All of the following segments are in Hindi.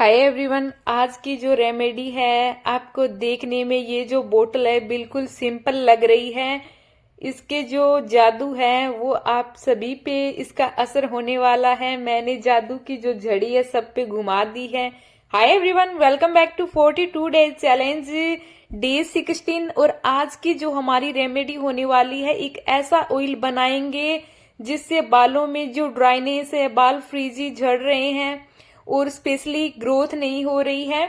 Hi everyone. आज की जो रेमेडी है आपको देखने में ये जो बोतल है बिल्कुल सिंपल लग रही है। इसके जो जादू है वो आप सभी पे इसका असर होने वाला है। मैंने जादू की जो झड़ी है सब पे घुमा दी है। Hi everyone, welcome back to 42 days challenge day 16। और आज की जो हमारी रेमेडी होने वाली है, एक ऐसा ऑयल बनाएंगे जिससे बालों में जो ड्राइनेस है, बाल फ्रीजी झड़ रहे हैं और स्पेशली ग्रोथ नहीं हो रही है,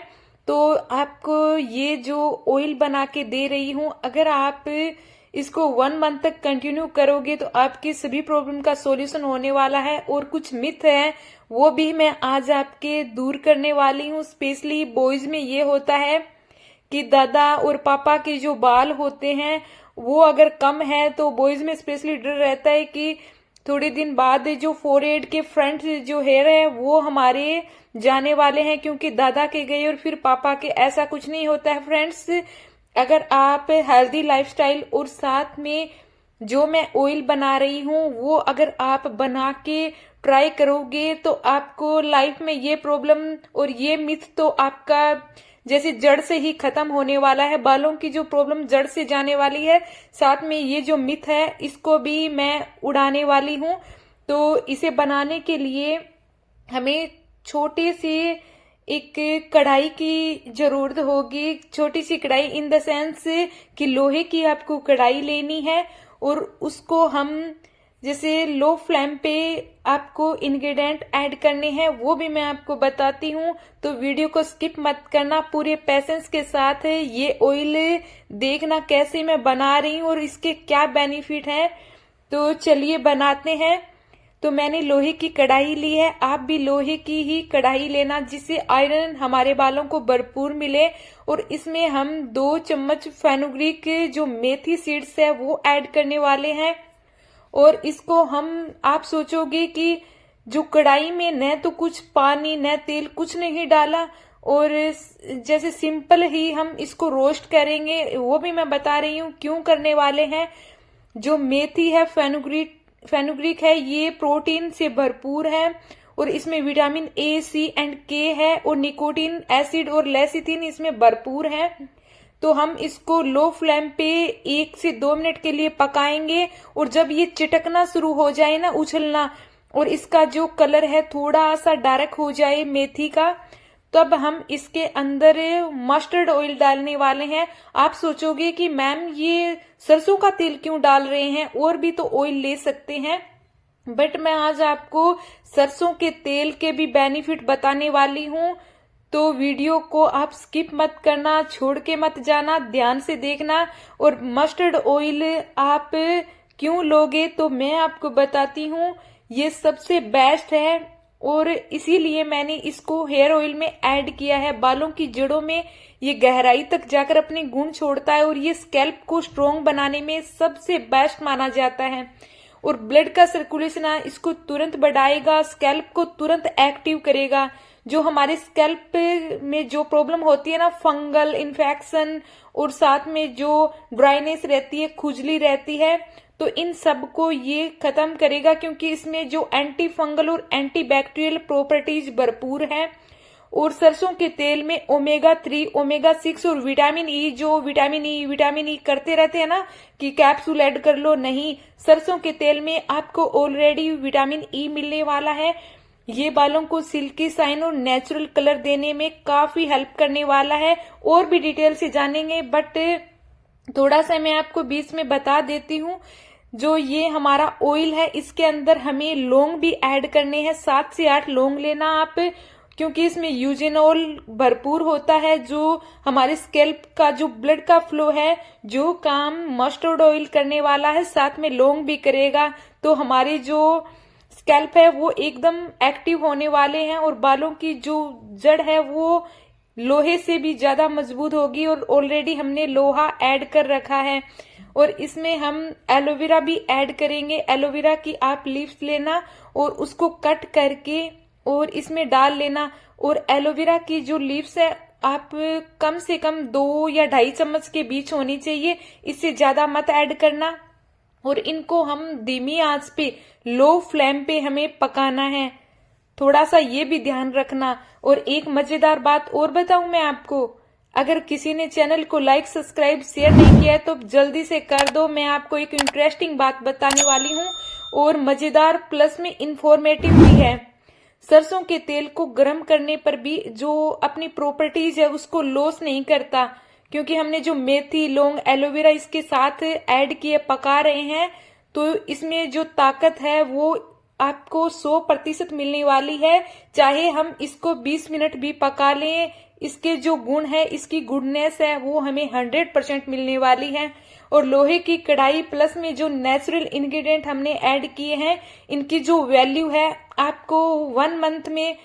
तो आपको ये जो ऑयल बना के दे रही हूं, अगर आप इसको 1 मंथ तक कंटिन्यू करोगे तो आपकी सभी प्रॉब्लम का सॉल्यूशन होने वाला है। और कुछ मिथ है वो भी मैं आज आपके दूर करने वाली हूँ। स्पेशली बॉयज में ये होता है कि दादा और पापा के जो बाल होते हैं वो अगर कम है तो बॉयज में स्पेशली डर रहता है कि थोड़े दिन बाद जो फोरहेड के फ्रंट जो हेयर है वो हमारे जाने वाले हैं क्योंकि दादा के गए और फिर पापा के। ऐसा कुछ नहीं होता है फ्रेंड्स। अगर आप हेल्दी लाइफस्टाइल और साथ में जो मैं ऑयल बना रही हूँ वो अगर आप बना के ट्राई करोगे तो आपको लाइफ में ये प्रॉब्लम और ये मिथ तो आपका जैसे जड़ से ही खत्म होने वाला है। बालों की जो प्रॉब्लम जड़ से जाने वाली है, साथ में ये जो मिथ है इसको भी मैं उड़ाने वाली हूँ। तो इसे बनाने के लिए हमें छोटे से एक कढ़ाई की जरूरत होगी। छोटी सी कढ़ाई इन द सेंस कि लोहे की आपको कढ़ाई लेनी है और उसको हम जैसे लो फ्लेम पे आपको इंग्रेडिएंट ऐड करने हैं वो भी मैं आपको बताती हूँ। तो वीडियो को स्किप मत करना, पूरे पेशेंस के साथ ये ऑयल देखना कैसे मैं बना रही हूँ और इसके क्या बेनिफिट है। तो चलिए बनाते हैं। तो मैंने लोहे की कढ़ाई ली है, आप भी लोहे की ही कढ़ाई लेना जिससे आयरन हमारे बालों को भरपूर मिले। और इसमें हम 2 चम्मच फेनुग्रीक जो मेथी सीड्स है वो ऐड करने वाले हैं। और इसको हम, आप सोचोगे कि जो कढ़ाई में न तो कुछ पानी न तेल कुछ नहीं डाला और जैसे सिंपल ही हम इसको रोस्ट करेंगे, वो भी मैं बता रही हूँ क्यों करने वाले हैं। जो मेथी है, फेनुग्रीक है, ये प्रोटीन से भरपूर है और इसमें विटामिन ए, सी एंड के है और निकोटीन एसिड और लेसिथिन इसमें भरपूर है। तो हम इसको लो फ्लेम पे 1 से 2 मिनट के लिए पकाएंगे और जब ये चिटकना शुरू हो जाए ना, उछलना, और इसका जो कलर है थोड़ा सा डार्क हो जाए मेथी का, तब हम इसके अंदर मस्टर्ड ऑयल डालने वाले हैं। आप सोचोगे कि मैम ये सरसों का तेल क्यों डाल रहे हैं, और भी तो ऑयल ले सकते हैं, बट मैं आज आपको सरसों के तेल के भी बेनिफिट बताने वाली हूँ। तो वीडियो को आप स्किप मत करना, छोड़ के मत जाना, ध्यान से देखना। और मस्टर्ड ऑयल आप क्यों लोगे तो मैं आपको बताती हूँ, ये सबसे बेस्ट है और इसीलिए मैंने इसको हेयर ऑयल में ऐड किया है। बालों की जड़ों में ये गहराई तक जाकर अपने गुण छोड़ता है और ये स्कैल्प को स्ट्रॉन्ग बनाने में सबसे बेस्ट माना जाता है। और ब्लड का सर्कुलेशन है इसको तुरंत बढ़ाएगा, स्कैल्प को तुरंत एक्टिव करेगा। जो हमारे स्कैल्प में जो प्रॉब्लम होती है ना, फंगल इन्फेक्शन और साथ में जो ड्राइनेस रहती है, खुजली रहती है, तो इन सब को ये खत्म करेगा क्योंकि इसमें जो एंटी फंगल और एंटी बैक्टीरियल प्रॉपर्टीज भरपूर है। और सरसों के तेल में ओमेगा 3, ओमेगा 6 और विटामिन ई, जो विटामिन ई करते रहते हैं ना कि कैप्सूल ऐड कर लो, नहीं, सरसों के तेल में आपको ऑलरेडी विटामिन ई मिलने वाला है। ये बालों को सिल्की शाइन और नेचुरल कलर देने में काफी हेल्प करने वाला है। और भी डिटेल से जानेंगे, बट थोड़ा सा मैं आपको बीच में बता देती हूँ। जो ये हमारा ऑयल है इसके अंदर हमें लौंग भी ऐड करने हैं, 7 से 8 लौंग लेना आप, क्योंकि इसमें यूजेनॉल भरपूर होता है जो हमारे स्कैल्प का जो ब्लड का फ्लो है, जो काम मस्टर्ड ऑयल करने वाला है, साथ में लौंग भी करेगा। तो हमारे जो स्कैल्प है वो एकदम एक्टिव होने वाले हैं और बालों की जो जड़ है वो लोहे से भी ज्यादा मजबूत होगी। और ऑलरेडी हमने लोहा ऐड कर रखा है। और इसमें हम एलोवेरा भी ऐड करेंगे। एलोवेरा की आप लीव्स लेना और उसको कट करके और इसमें डाल लेना। और एलोवेरा की जो लीव्स है आप कम से कम 2 या 2.5 चम्मच के बीच होनी चाहिए, इससे ज्यादा मत ऐड करना। और इनको हम धीमी आंच पे, लो फ्लेम पे हमें पकाना है। थोड़ा सा ये भी ध्यान रखना। और एक मजेदार बात और बताऊं मैं आपको, अगर किसी ने चैनल को लाइक सब्सक्राइब शेयर नहीं किया है तो जल्दी से कर दो। मैं आपको एक इंटरेस्टिंग बात बताने वाली हूँ और मजेदार प्लस में इंफॉर्मेटिव भी है। सरसों के तेल को गर्म करने पर भी जो अपनी प्रॉपर्टीज है उसको लॉस नहीं करता, क्योंकि हमने जो मेथी लौंग एलोवेरा इसके साथ ऐड किए पका रहे हैं, तो इसमें जो ताकत है वो आपको 100% मिलने वाली है। चाहे हम इसको 20 मिनट भी पका लें, इसके जो गुण है, इसकी गुडनेस है, वो हमें 100% मिलने वाली है। और लोहे की कढ़ाई प्लस में जो नेचुरल इंग्रेडिएंट हमने ऐड किए हैं, इनकी जो वैल्यू है आपको 1 मंथ में,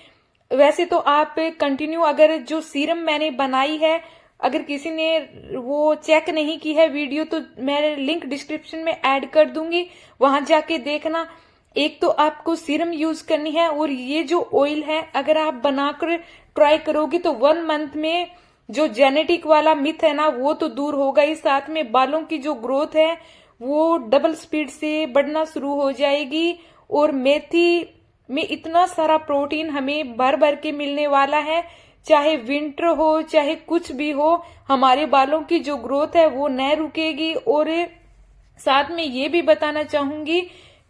वैसे तो आप कंटिन्यू, अगर जो सीरम मैंने बनाई है, अगर किसी ने वो चेक नहीं की है वीडियो, तो मैं लिंक डिस्क्रिप्शन में ऐड कर दूंगी, वहां जाके देखना। एक तो आपको सीरम यूज करनी है, और ये जो ऑयल है अगर आप बनाकर ट्राई करोगे तो 1 मंथ में जो जेनेटिक वाला मिथ है ना, वो तो दूर होगा ही, साथ में बालों की जो ग्रोथ है वो डबल स्पीड से बढ़ना शुरू हो जाएगी। और मेथी में इतना सारा प्रोटीन हमें भर भर के मिलने वाला है, चाहे विंटर हो चाहे कुछ भी हो, हमारे बालों की जो ग्रोथ है वो न रुकेगी। और साथ में ये भी बताना चाहूंगी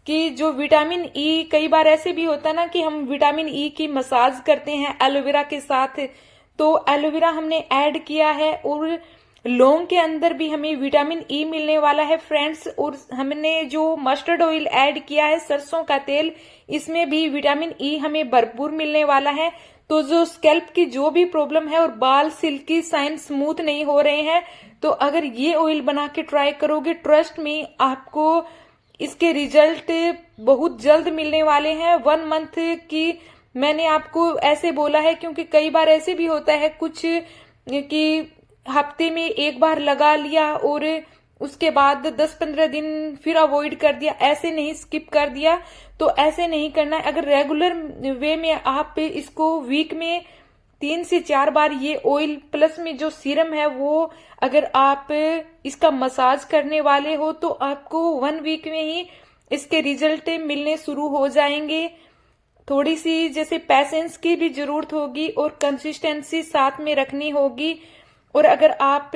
कि जो विटामिन ई, कई बार ऐसे भी होता है ना कि हम विटामिन ई की मसाज करते हैं एलोवेरा के साथ, तो एलोवेरा हमने ऐड किया है, और लौंग के अंदर भी हमें विटामिन ई मिलने वाला है फ्रेंड्स। और हमने जो मस्टर्ड ऑयल ऐड किया है, सरसों का तेल, इसमें भी विटामिन ई हमें भरपूर मिलने वाला है। तो जो स्कैल्प की जो भी प्रॉब्लम है और बाल सिल्की शाइन स्मूथ नहीं हो रहे हैं, तो अगर ये ऑयल बना के ट्राई करोगे, ट्रस्ट में आपको इसके रिजल्ट बहुत जल्द मिलने वाले हैं। 1 मंथ की मैंने आपको ऐसे बोला है, क्योंकि कई बार ऐसे भी होता है कुछ कि हफ्ते में एक बार लगा लिया और उसके बाद 10-15 दिन फिर अवॉइड कर दिया, ऐसे नहीं, स्किप कर दिया, तो ऐसे नहीं करना है। अगर रेगुलर वे में आप इसको वीक में 3 से 4 बार ये ऑयल प्लस में जो सीरम है वो अगर आप इसका मसाज करने वाले हो, तो आपको 1 वीक में ही इसके रिजल्ट मिलने शुरू हो जाएंगे। थोड़ी सी जैसे पैसेंस की भी जरूरत होगी और कंसिस्टेंसी साथ में रखनी होगी। और अगर आप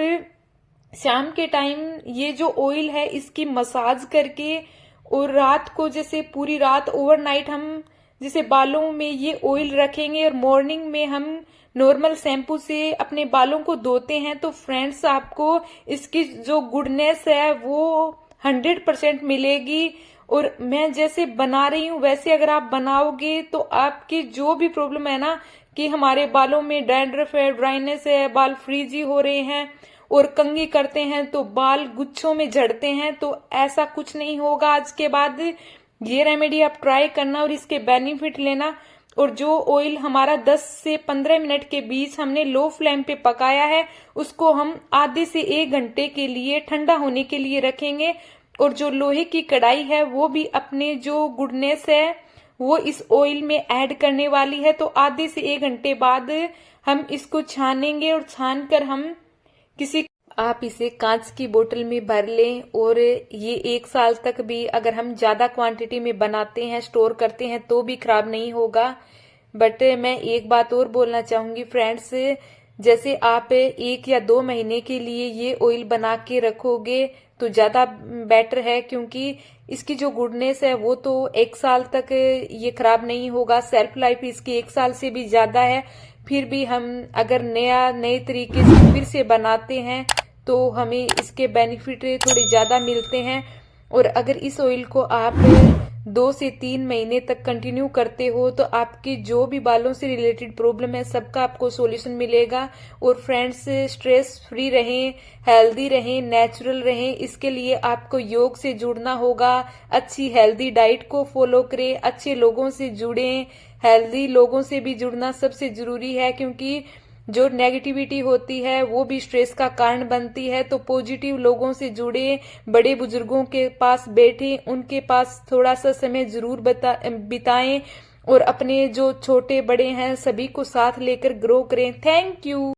शाम के टाइम ये जो ऑयल है इसकी मसाज करके, और रात को जैसे पूरी रात ओवरनाइट हम जैसे बालों में ये ऑयल रखेंगे और मॉर्निंग में हम नॉर्मल शैम्पू से अपने बालों को धोते हैं, तो फ्रेंड्स आपको इसकी जो गुडनेस है वो 100% मिलेगी। और मैं जैसे बना रही हूँ वैसे अगर आप बनाओगे तो आपकी जो भी प्रॉब्लम है ना, कि हमारे बालों में डैंड्रफ है, ड्राइनेस है, बाल फ्रीजी हो रहे हैं और कंघी करते हैं तो बाल गुच्छों में झड़ते हैं, तो ऐसा कुछ नहीं होगा आज के बाद। ये रेमेडी आप ट्राई करना और इसके बेनिफिट लेना। और जो ऑयल हमारा 10 से 15 मिनट के बीच हमने लो फ्लेम पे पकाया है, उसको हम आधे से 1 घंटे के लिए ठंडा होने के लिए रखेंगे। और जो लोहे की कढ़ाई है वो भी अपने जो गुडनेस है वो इस ऑयल में ऐड करने वाली है, तो आधे से 1 घंटे बाद हम इसको छानेंगे, और छान कर हम आप इसे कांच की बोतल में भर लें। और ये 1 साल तक भी अगर हम ज्यादा क्वांटिटी में बनाते हैं, स्टोर करते हैं, तो भी खराब नहीं होगा। बट मैं एक बात और बोलना चाहूंगी फ्रेंड्स, जैसे आप 1 या 2 महीने के लिए ये ऑयल बना के रखोगे तो ज्यादा बेटर है, क्योंकि इसकी जो गुडनेस है वो तो 1 साल तक ये खराब नहीं होगा। सेल्फ लाइफ इसकी 1 साल से भी ज्यादा है। फिर भी हम अगर नए तरीके से फिर से बनाते हैं तो हमें इसके बेनिफिट थोड़े ज्यादा मिलते हैं। और अगर इस ऑयल को आप 2 से 3 महीने तक कंटिन्यू करते हो तो आपकी जो भी बालों से रिलेटेड प्रॉब्लम है सबका आपको सॉल्यूशन मिलेगा। और फ्रेंड्स, स्ट्रेस फ्री रहें, हेल्दी रहें, नेचुरल रहें, इसके लिए आपको योग से जुड़ना होगा। अच्छी हेल्दी डाइट को फॉलो करें, अच्छे लोगों से जुड़ें, हेल्दी लोगों से भी जुड़ना सबसे जरूरी है, क्योंकि जो नेगेटिविटी होती है वो भी स्ट्रेस का कारण बनती है। तो पॉजिटिव लोगों से जुड़े, बड़े बुजुर्गों के पास बैठे, उनके पास थोड़ा सा समय जरूर बिताएं, और अपने जो छोटे बड़े हैं सभी को साथ लेकर ग्रो करें। Thank you.